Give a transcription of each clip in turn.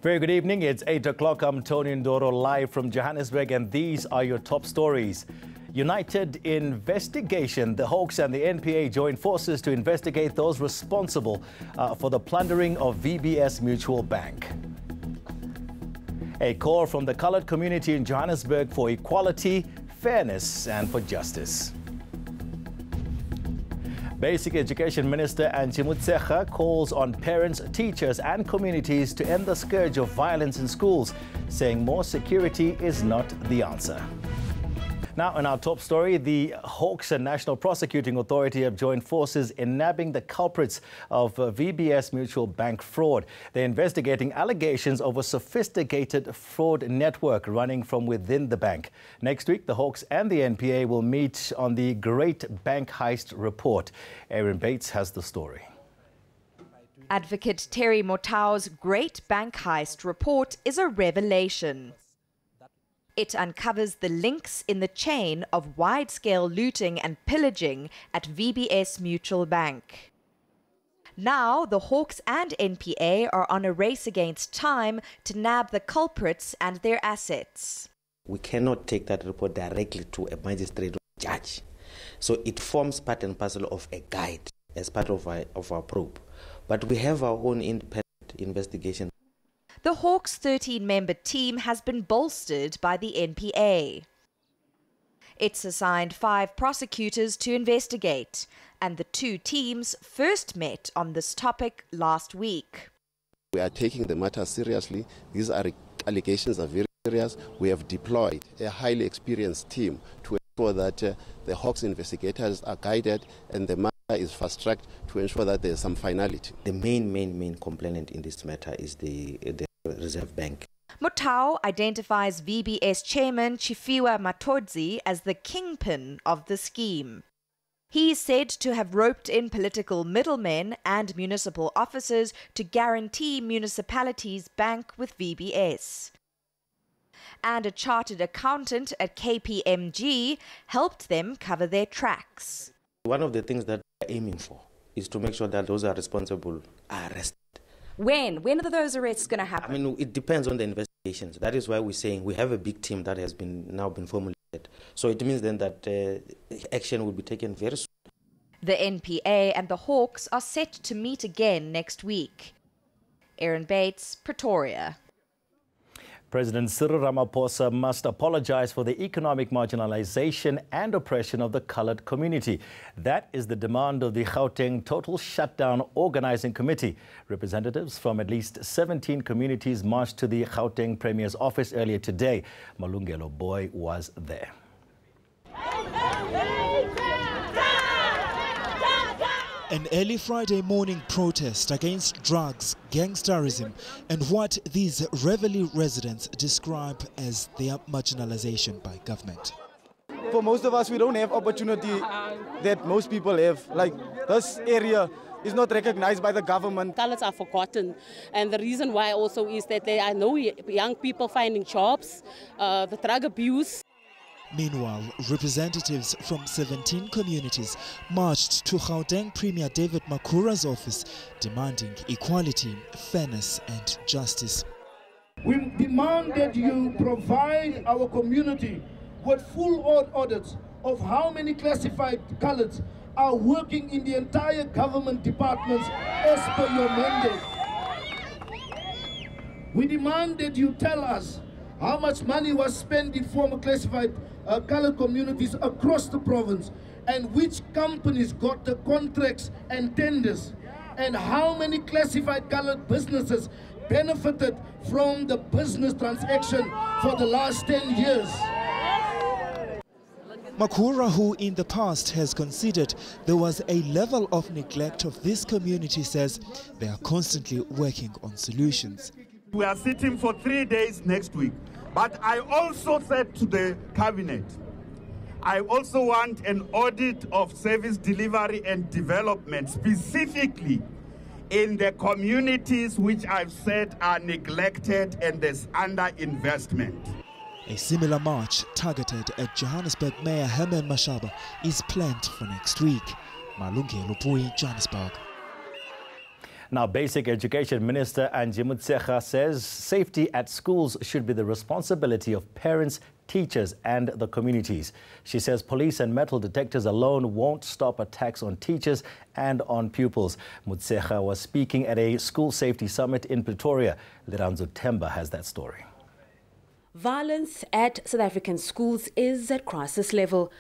Very good evening. It's 8 o'clock. I'm Tony Ndoro live from Johannesburg, and these are your top stories. United Investigation. The Hawks and the NPA joined forces to investigate those responsible for the plundering of VBS Mutual Bank. A call from the coloured community in Johannesburg for equality, fairness and for justice. Basic Education Minister Angie Motshekga calls on parents, teachers and communities to end the scourge of violence in schools, saying more security is not the answer. Now, in our top story, the Hawks and National Prosecuting Authority have joined forces in nabbing the culprits of VBS Mutual Bank fraud. They're investigating allegations of a sophisticated fraud network running from within the bank. Next week, the Hawks and the NPA will meet on the Great Bank Heist Report. Aaron Bates has the story. Advocate Terry Motau's Great Bank Heist Report is a revelation. It uncovers the links in the chain of wide-scale looting and pillaging at VBS Mutual Bank. Now, the Hawks and NPA are on a race against time to nab the culprits and their assets. We cannot take that report directly to a magistrate or judge. So it forms part and parcel of a guide as part of our probe. But we have our own independent investigation. The Hawks' 13-member team has been bolstered by the NPA. It's assigned 5 prosecutors to investigate, and the two teams first met on this topic last week. We are taking the matter seriously. These allegations are very serious. We have deployed a highly experienced team to ensure that the Hawks investigators are guided and the matter is fast-tracked to ensure that there is some finality. The main complainant in this matter is the Reserve Bank. Motau identifies VBS chairman Chifiwa Matodzi as the kingpin of the scheme. He is said to have roped in political middlemen and municipal officers to guarantee municipalities bank with VBS. And a chartered accountant at KPMG helped them cover their tracks. One of the things that we're aiming for is to make sure that those are responsible are arrested. When are those arrests going to happen? I mean, it depends on the investigations. That is why we're saying we have a big team that has now been formulated. So it means then that action will be taken very soon. The NPA and the Hawks are set to meet again next week. Aaron Bates, Pretoria. President Cyril Ramaphosa must apologise for the economic marginalisation and oppression of the coloured community. That is the demand of the Gauteng Total shutdown Organising Committee. Representatives from at least 17 communities marched to the Gauteng Premier's office earlier today. Malungelo Boy was there. An early Friday morning protest against drugs, gangsterism, and what these Reveille residents describe as their marginalization by government. For most of us, we don't have opportunity that most people have. Like, this area is not recognized by the government. Colours are forgotten, and the reason why also is that there are no young people finding jobs, the drug abuse. Meanwhile, representatives from 17 communities marched to Gauteng Premier David Makhura's office demanding equality, fairness and justice. We demand that you provide our community with full audits of how many classified colours are working in the entire government departments as per your mandate. We demand that you tell us how much money was spent in former classified coloured communities across the province, and which companies got the contracts and tenders, and how many classified coloured businesses benefited from the business transaction for the last 10 years. Makhura, who in the past has considered there was a level of neglect of this community, says they are constantly working on solutions. We are sitting for 3 days next week. But I also said to the cabinet, I also want an audit of service delivery and development, specifically in the communities which I've said are neglected and there's underinvestment. A similar march targeted at Johannesburg Mayor Herman Mashaba is planned for next week. Malungelo Boy, Johannesburg. Now, Basic Education Minister Angie Motshekga says safety at schools should be the responsibility of parents, teachers and the communities. She says police and metal detectors alone won't stop attacks on teachers and on pupils. Motshekga was speaking at a school safety summit in Pretoria. Liranzo Temba has that story. Violence at South African schools is at crisis level.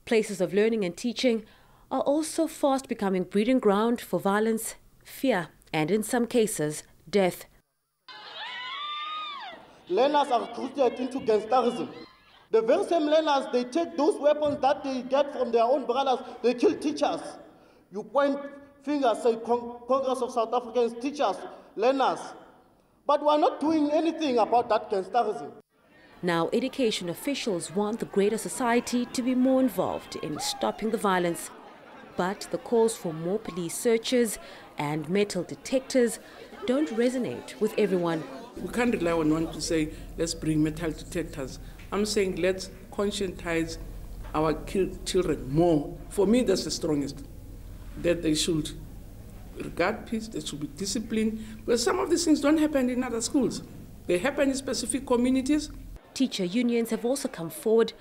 Places of learning and teaching are also fast becoming breeding ground for violence, fear, and in some cases, death. Learners are recruited into gangsterism. The very same learners, they take those weapons that they get from their own brothers, they kill teachers. You point fingers, say Congress of South Africans, teachers, learners. But we're not doing anything about that gangsterism. Now, education officials want the greater society to be more involved in stopping the violence. But the calls for more police searches and metal detectors don't resonate with everyone. We can't rely on one to say, let's bring metal detectors. I'm saying let's conscientize our children more. For me, that's the strongest. That they should regard peace, they should be disciplined. But some of these things don't happen in other schools. They happen in specific communities. Teacher unions have also come forward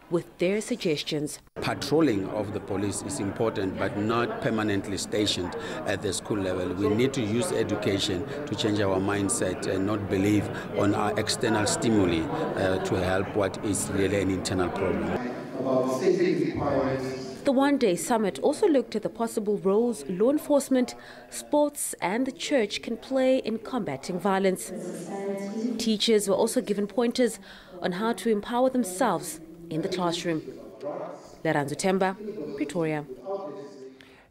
with their suggestions. Patrolling of the police is important, but not permanently stationed at the school level. We need to use education to change our mindset and not believe on our external stimuli to help what is really an internal problem. The one-day summit also looked at the possible roles law enforcement, sports and the church can play in combating violence. Teachers were also given pointers on how to empower themselves in the classroom. Liranzo Temba, Pretoria.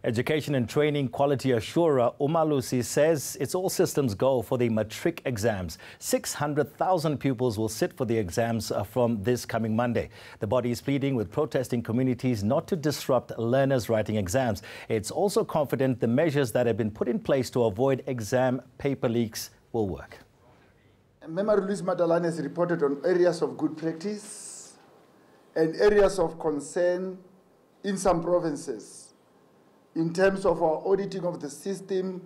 Education and Training Quality Assurer Umalusi says it's all systems go for the matric exams. 600,000 pupils will sit for the exams from this coming Monday. The body is pleading with protesting communities not to disrupt learners writing exams. It's also confident the measures that have been put in place to avoid exam paper leaks will work. Member Louis Madalan has reported on areas of good practice and areas of concern in some provinces in terms of our auditing of the system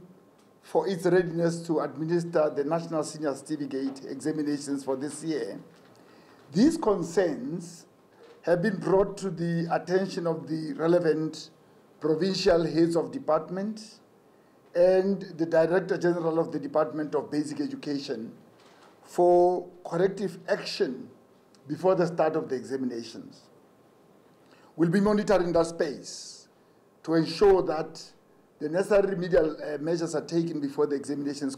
for its readiness to administer the National Senior Certificate examinations for this year. These concerns have been brought to the attention of the relevant provincial heads of department and the Director General of the Department of Basic Education for corrective action before the start of the examinations. We'll be monitoring that space to ensure that the necessary remedial measures are taken before the examinations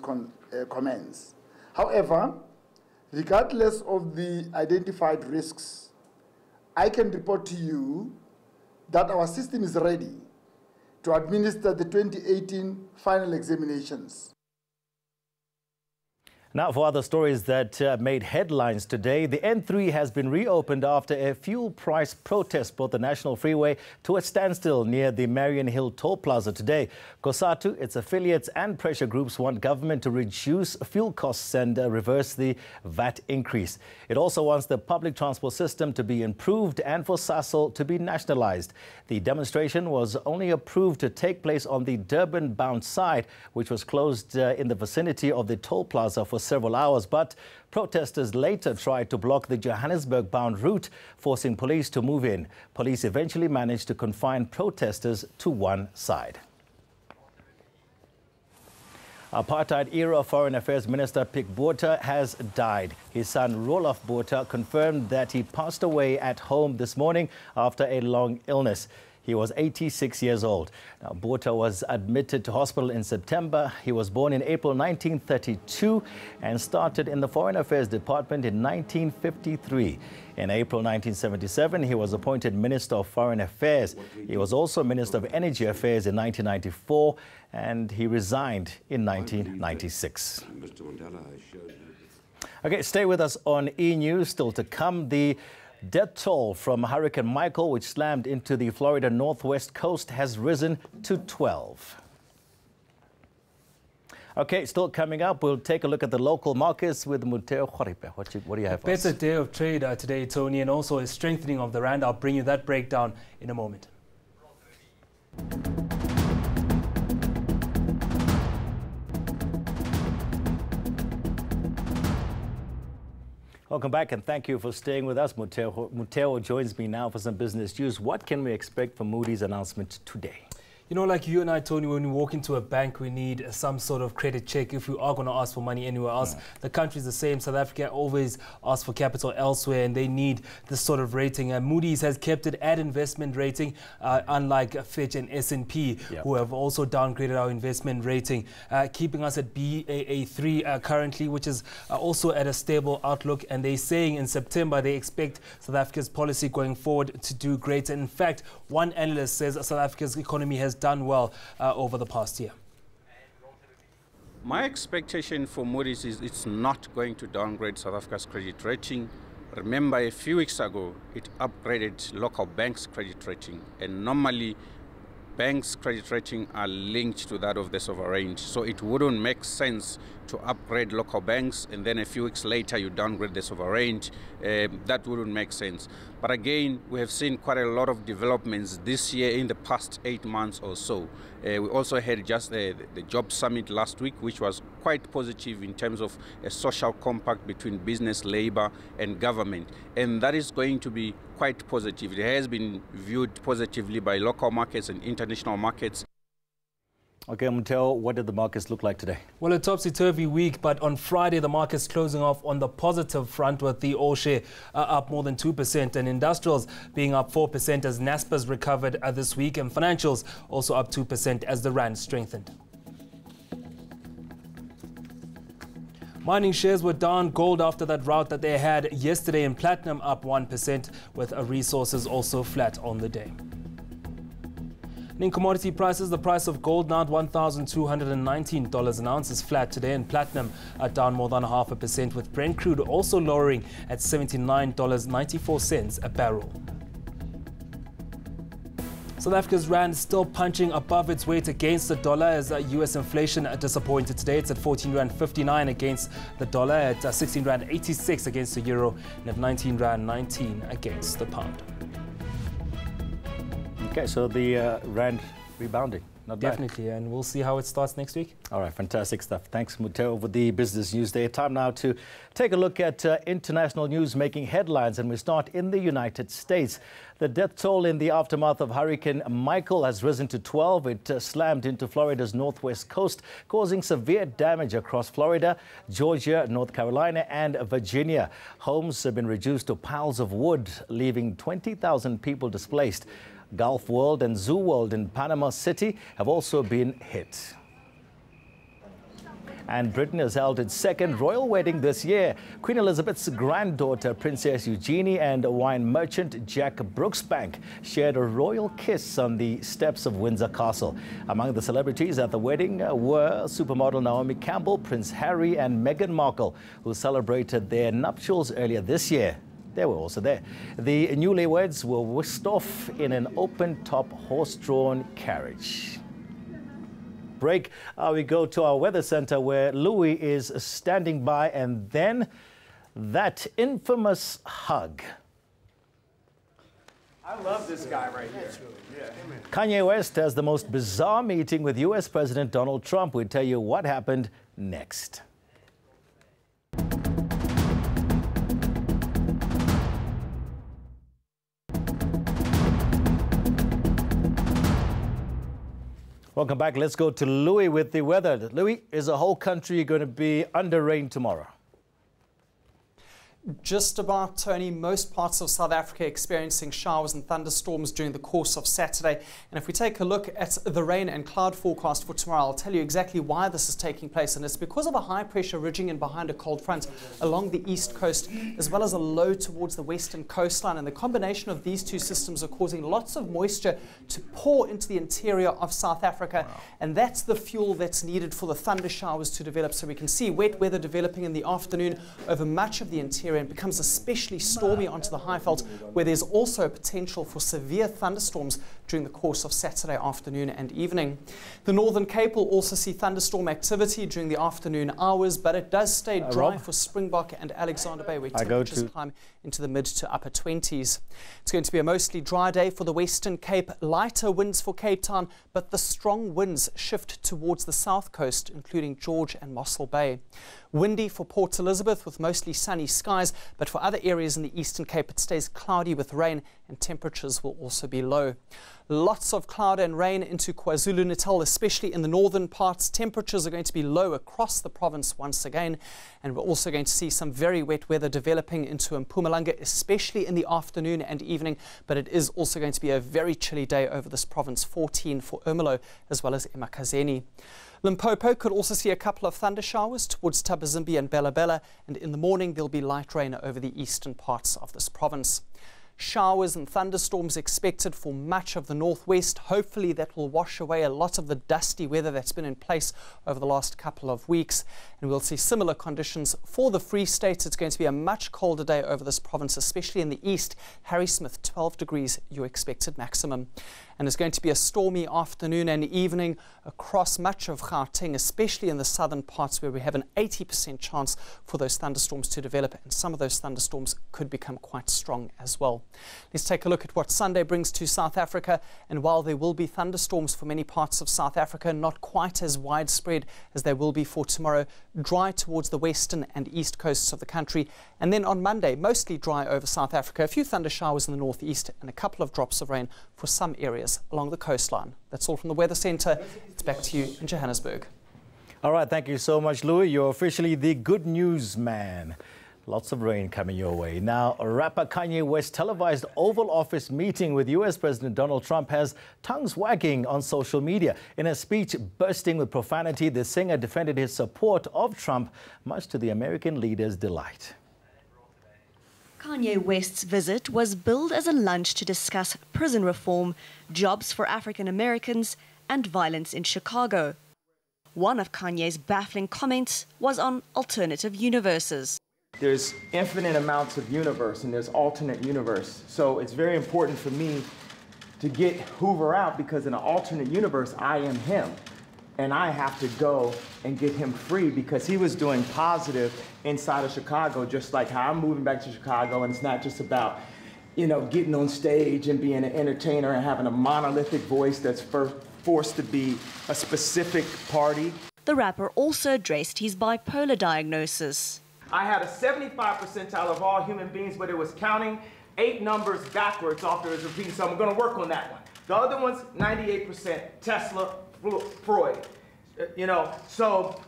commence. However, regardless of the identified risks, I can report to you that our system is ready to administer the 2018 final examinations. Now, for other stories that made headlines today, the N3 has been reopened after a fuel price protest brought the National Freeway to a standstill near the Marion Hill Toll Plaza today. COSATU, its affiliates and pressure groups want government to reduce fuel costs and reverse the VAT increase. It also wants the public transport system to be improved and for SASL to be nationalised. The demonstration was only approved to take place on the Durban-bound side, which was closed in the vicinity of the toll plaza for several hours, but protesters later tried to block the Johannesburg-bound route, forcing police to move in. Police eventually managed to confine protesters to one side. Apartheid-era Foreign Affairs Minister Pik Botha has died. His son Roloff Botha confirmed that he passed away at home this morning after a long illness. He was 86 years old. Now, Botha was admitted to hospital in September. He was born in April 1932 and started in the Foreign Affairs Department in 1953. In April 1977, he was appointed Minister of Foreign Affairs. He was also Minister of Energy Affairs in 1994, and he resigned in 1996. Okay, stay with us on eNews. Still to come, the death toll from Hurricane Michael, which slammed into the Florida northwest coast, has risen to 12. Okay, still coming up, we'll take a look at the local markets with Muteo Khoripe. What do you have for us? Better day of trade today, Tony, and also a strengthening of the rand. I'll bring you that breakdown in a moment. Welcome back and thank you for staying with us. Muteo joins me now for some business news. What can we expect from Moody's announcement today? You know, like you and I, Tony, when we walk into a bank, we need some sort of credit check if we are going to ask for money anywhere else. The country's the same. South Africa always asks for capital elsewhere, and they need this sort of rating. And Moody's has kept it at investment rating, unlike Fitch and S&P, who have also downgraded our investment rating, keeping us at Baa3 currently, which is also at a stable outlook. And they're saying in September they expect South Africa's policy going forward to do great. And in fact, one analyst says South Africa's economy has done well over the past year. My expectation for Moody's is it's not going to downgrade South Africa's credit rating. Remember, a few weeks ago, it upgraded local banks' credit rating, and normally banks' credit rating are linked to that of the sovereign. So it wouldn't make sense to upgrade local banks and then a few weeks later you downgrade the sovereign. That wouldn't make sense. But again, we have seen quite a lot of developments this year in the past 8 months or so. We also had just the job summit last week, which was quite positive in terms of a social compact between business, labor and government. And that is going to be quite positive. It has been viewed positively by local markets and international markets. Okay, Muteo, what did the markets look like today? Well, a topsy-turvy week, but on Friday the market's closing off on the positive front with the all share up more than 2% and industrials being up 4% as Naspers recovered this week, and financials also up 2% as the rand strengthened. Mining shares were down, gold after that rout that they had yesterday, and platinum up 1% with resources also flat on the day. In commodity prices, the price of gold now at $1,219 an ounce is flat today, and platinum down more than 0.5%, with Brent crude also lowering at $79.94 a barrel. South Africa's rand is still punching above its weight against the dollar as US inflation disappointed today. It's at 14 rand 59 against the dollar, at 16 rand 86 against the euro, and at 19 rand 19 against the pound. Okay, so the rand rebounding. Not bad. Definitely, and we'll see how it starts next week. All right, fantastic stuff. Thanks, Muteo, for the business news day. Time now to take a look at international news making headlines, and we start in the United States. The death toll in the aftermath of Hurricane Michael has risen to 12. It slammed into Florida's northwest coast, causing severe damage across Florida, Georgia, North Carolina, and Virginia. Homes have been reduced to piles of wood, leaving 20,000 people displaced. Gulf World and Zoo World in Panama City have also been hit. And Britain has held its second royal wedding this year. Queen Elizabeth's granddaughter, Princess Eugenie, and wine merchant Jack Brooksbank shared a royal kiss on the steps of Windsor Castle. Among the celebrities at the wedding were supermodel Naomi Campbell, Prince Harry, and Meghan Markle, who celebrated their nuptials earlier this year. They were also there. The newlyweds were whisked off in an open-top horse-drawn carriage. Break. We go to our weather center where Louis is standing by, and then that infamous hug. I love this guy right here. Yeah. Kanye West has the most bizarre meeting with U.S. President Donald Trump. We'll tell you what happened next. Welcome back. Let's go to Louis with the weather. Louis, is the whole country going to be under rain tomorrow? Just about, Tony. Most parts of South Africa experiencing showers and thunderstorms during the course of Saturday. And if we take a look at the rain and cloud forecast for tomorrow, I'll tell you exactly why this is taking place. And it's because of a high pressure ridging in behind a cold front along the east coast, as well as a low towards the western coastline. And the combination of these two systems are causing lots of moisture to pour into the interior of South Africa. Wow. And that's the fuel that's needed for the thunder showers to develop. So we can see wet weather developing in the afternoon over much of the interior, and becomes especially stormy onto the Highveld, where there's also potential for severe thunderstorms during the course of Saturday afternoon and evening. The Northern Cape will also see thunderstorm activity during the afternoon hours, but it does stay dry for Springbok and Alexander Bay, where temperatures climb into the mid to upper 20s. It's going to be a mostly dry day for the Western Cape. Lighter winds for Cape Town, but the strong winds shift towards the south coast, including George and Mossel Bay. Windy for Port Elizabeth with mostly sunny skies. skies, but for other areas in the Eastern Cape, it stays cloudy with rain and temperatures will also be low. Lots of cloud and rain into KwaZulu-Natal, especially in the northern parts. Temperatures are going to be low across the province once again, and we're also going to see some very wet weather developing into Mpumalanga, especially in the afternoon and evening, but it is also going to be a very chilly day over this province, 14 for Ermelo as well as eMakhazeni. Limpopo could also see a couple of thunder showers towards Tabazimbi and Bela Bela, and in the morning there'll be light rain over the eastern parts of this province. Showers and thunderstorms expected for much of the northwest. Hopefully that will wash away a lot of the dusty weather that's been in place over the last couple of weeks. And we'll see similar conditions for the Free State. It's going to be a much colder day over this province, especially in the east. Harry Smith, 12 degrees, your expected maximum. And it's going to be a stormy afternoon and evening across much of Gauteng, especially in the southern parts where we have an 80% chance for those thunderstorms to develop, and some of those thunderstorms could become quite strong as well. Let's take a look at what Sunday brings to South Africa. And while there will be thunderstorms for many parts of South Africa, not quite as widespread as they will be for tomorrow, dry towards the western and east coasts of the country. And then on Monday, mostly dry over South Africa, a few thunder showers in the northeast and a couple of drops of rain for some areas along the coastline. That's all from the Weather Centre. It's back to you in Johannesburg. All right, thank you so much, Louis. You're officially the good news man. Lots of rain coming your way. Now, rapper Kanye West's televised Oval Office meeting with US President Donald Trump has tongues wagging on social media. In a speech bursting with profanity, the singer defended his support of Trump, much to the American leader's delight. Kanye West's visit was billed as a lunch to discuss prison reform, jobs for African Americans, and violence in Chicago. One of Kanye's baffling comments was on alternative universes. There's infinite amounts of universe and there's alternate universe. So it's very important for me to get Hoover out, because in an alternate universe, I am him. And I have to go and get him free, because he was doing positive inside of Chicago, just like how I'm moving back to Chicago. And it's not just about, you know, getting on stage and being an entertainer and having a monolithic voice that's forced to be a specific party. The rapper also addressed his bipolar diagnosis. I had a 75th percentile of all human beings, but it was counting 8 numbers backwards after it was repeating, so I'm going to work on that one. The other one's 98%, Tesla, Freud. You know, so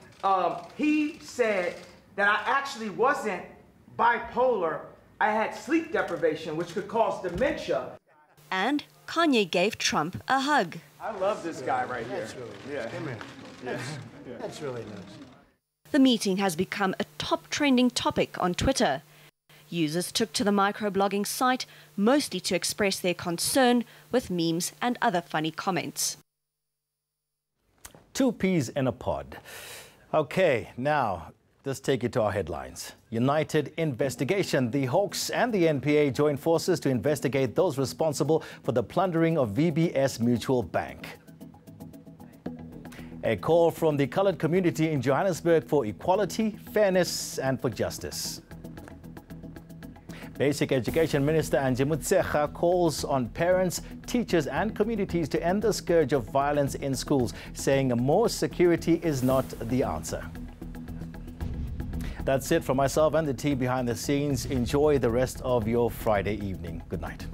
he said that I actually wasn't bipolar. I had sleep deprivation, which could cause dementia. And Kanye gave Trump a hug. I love this guy right here. That's really nice. That's really nice. The meeting has become a top trending topic on Twitter. Users took to the microblogging site mostly to express their concern with memes and other funny comments. 2 peas in a pod. Okay, now let's take you to our headlines. United investigation. The Hawks and the NPA join forces to investigate those responsible for the plundering of VBS Mutual Bank. A call from the coloured community in Johannesburg for equality, fairness and for justice. Basic Education Minister Angie Motshekga calls on parents, teachers and communities to end the scourge of violence in schools, saying more security is not the answer. That's it from myself and the team behind the scenes. Enjoy the rest of your Friday evening. Good night.